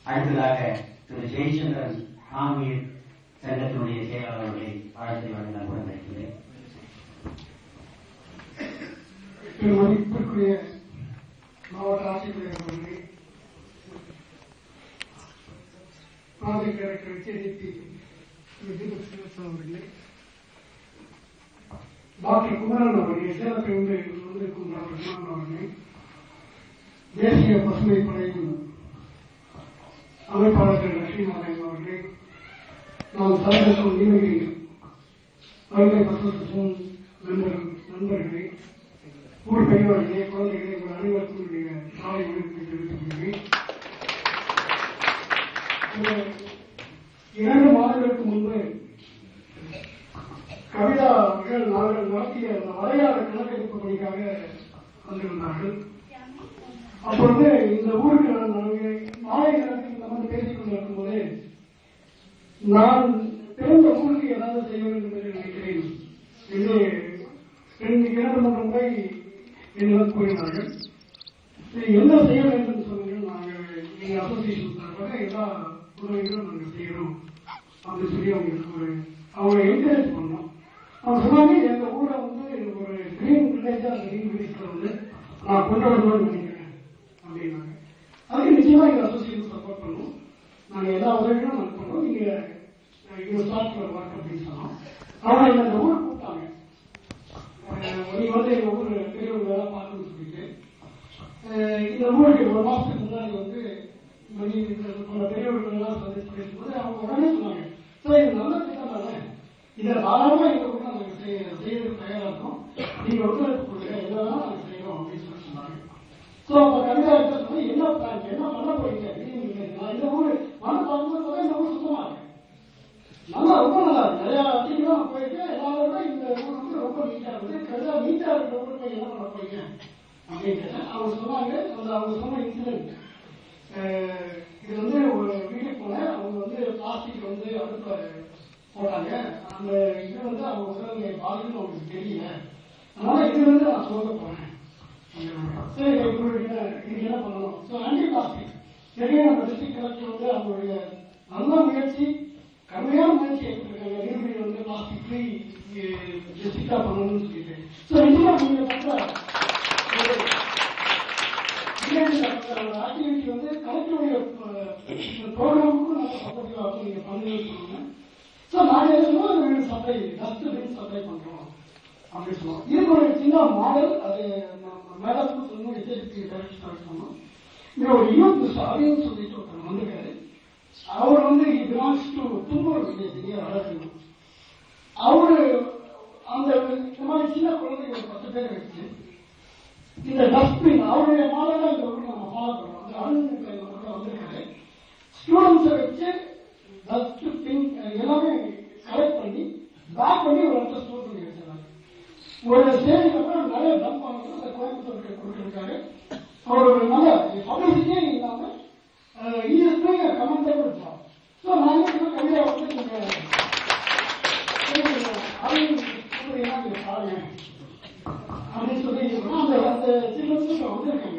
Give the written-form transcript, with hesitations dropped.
அடுத்ததாக திரு ஜெயச்சந்திரன் ஆமீர் சங்கத்தினுடைய செயலாளர்களை வாழ்த்து வழங்க கொண்டிருக்கிறேன். மதிப்பிற்குரிய மாவட்ட ஆட்சித்தலைவர் அவர்களே, ப்ராஜெக்ட் டைரக்டர் கேடிபி அவர்களே, டாக்டர் குமரன் அவர்களே, சேலத்திலிருந்து வந்திருக்கும் டாக்டர் குமரன் அவர்களே, தேசிய பசுமை படையின் அமைப்பாளர்கள் லட்சுமிநாராயணன் அவர்களே, நாம் தலைவர்கள் நீலகிரி வருகை பசும் நண்பர்களே, ஊர் பெரியவர்களே, குழந்தைகளே, உங்கள் அனைவருக்கும் காலை வணக்கத்தை தெரிவித்துக் கொள்கிறேன். 2 மாதங்களுக்கு முன்பு கவிதா அவர்கள் நாங்கள் நடத்திய வரையாட கணக்கெடுப்பு பணிக்காக வந்திருந்தார்கள். அப்பொழுது இந்த ஊருக்கு மாலை நேரத்தில் நம்ம பேசிக் கொண்டிருக்கும் போது நான் பிறந்த ஊருக்கு ஏதாவது செய்ய வேண்டும் என்று நினைக்கிறேன் என்று 2-3 முறை என்னிடம் கூறினார்கள். என்ன செய்ய வேண்டும் சொன்னீர்கள், நாங்கள் எங்கள் அசோசியேஷன் சார்பாக எல்லா உதவிகளும் நாங்கள் செய்யறோம் அப்படின்னு சொல்லி அவங்களை என்கரேஜ் பண்ணோம். அவங்க சொன்னாங்க, எங்க ஊரை ஒரு கிரீன் வில்லேஜா அந்த கிரீன் வில்லேஜ்ல நான் கொண்டு வரணும்னு நினைக்கிறேன் அப்படின்னாங்க. அதுக்கு நிச்சயமா எங்க அசோசியேஷன் சப்போர்ட் பண்ணுவோம், நாங்க எல்லா உதவிகளும் நாங்கள் பண்றோம், நீங்க ஸ்டார்ட் ஒர்க் அப்படின்னு சொன்னோம். அவங்க என்ன அந்த ஊரை கூப்பிட்டாங்க, நீங்க எங்க ஊர் பெரியவங்க எல்லாம் பார்க்கணும்னு சொல்லிட்டு இந்த ஊருக்கு 1 மாசத்துக்கு முன்னாடி பெரியவர்கள் எல்லாம் சந்திச்சு பேசும்போது அவங்க உடனே சொன்னாங்க, சார் இது நல்ல திட்டம் தானே, இதை தாராளமா எங்க ஊர்ல நாங்க செய்யறதுக்கு தயாரா இருக்கோம், நீங்க ஒத்துழைப்பு கொடுங்க, எல்லாம் நாங்க செய்யறோம் அப்படின்னு சொல்லி சொன்னாங்க. சோ அப்ப கவிதா சொன்னா என்ன பிளான், என்ன பண்ண போறீங்க, இந்த ஊர் மன பார்க்கும்போது இந்த ஊர் சுத்தமா இருக்கு, நல்லா ரொம்ப நல்லா இருக்கு, நிறைய அதிகம் போயிட்டு எல்லாரோட இந்த ஊர் ரொம்ப நீட்டா இருக்குது, கவிதா நீட்டா இருக்கிற ஊருக்கு என்ன பண்ண போறீங்க அப்படின்னு கேட்டேன். அவங்க சொன்னாங்க, அவங்க சொன்ன இன்சிடென்ட், இது ஒரு வீட்டுக்கு போனேன், அவங்க பிளாஸ்டிக் அடுப்ப போட்டாங்க, அந்த இது அவங்க உடல்நிலை பாதிக்குன்னு அவங்களுக்கு தெரியல, அதனால இது நான் சொல்ல போறேன். சரி, இதுக்கு என்ன பண்ணணும், ஆன்டி பிளாஸ்டிக் சரியா நம்ம டிஸ்ட்ரிக்ட் கலெக்டர் அவங்களுடைய நல்ல முயற்சி, கடுமையான முயற்சி எடுத்துருக்காங்க, நீர்வழி பிளாஸ்டிக் ஃப்ரீ டிஸ்ட்ரிக்டா பண்ணணும்னு சொல்லிட்டு. நிச்சயமா நீங்க பண்ற ஆக்டிவிட்டி கலெக்டருடைய ப்ரோக்ராமுக்கும் நம்ம சப்போர்ட்டிவா இருக்கும், நீங்க பண்ணுங்கன்னு சொல்லுங்க. நாங்க என்ன சப்ளை டஸ்ட்பின் சப்ளை பண்றோம் அப்படின்னு சொல்லுவோம். இது ஒரு சின்ன மாடல், அது மேடத்துக்கு சொல்லணும், எஸ்ஐபி டைரக்டர் சொன்னோம். இங்க ஒரு யூத் அரியன்னு சொல்லிட்டு ஒருத்தர் வந்திருக்காரு, அவர் பிலாங்ஸ் டு தும்பூர் வில்லேஜ் வளர்க்கணும். அவரு அந்த மாதிரி சின்ன குழந்தைங்க 10 பேர் வச்சு இந்த டஸ்ட்பின் அவருடைய மாடலா இந்த ஊருக்கு நம்ம ஃபாலோ பண்ணுவோம். அந்த அருண் வந்திருக்காரு, ஸ்டூடெண்ட்ஸை வச்சு டஸ்ட்பின் எல்லாமே கலெக்ட் பண்ணி பேக் பண்ணி ஒரு இடத்துல ஸ்டோர் பண்ணி வச்சிருக்காங்க. ஒரு ஸ்டேஜுக்கு அப்புறம் நிறைய டம்ப் பண்ணி அந்த கோயம்புத்தூருக்கு கொடுத்துருக்காரு. அவர் ஒரு நல்ல பப்ளிசிட்டியே இல்லாம கமெண்டபிள் இருப்பாங்க. நான் என்ன கவிதை நீங்க பாருங்க அப்படின்னு சொல்லி அந்த சில்ட்ரன்ஸ் வந்திருக்காங்க.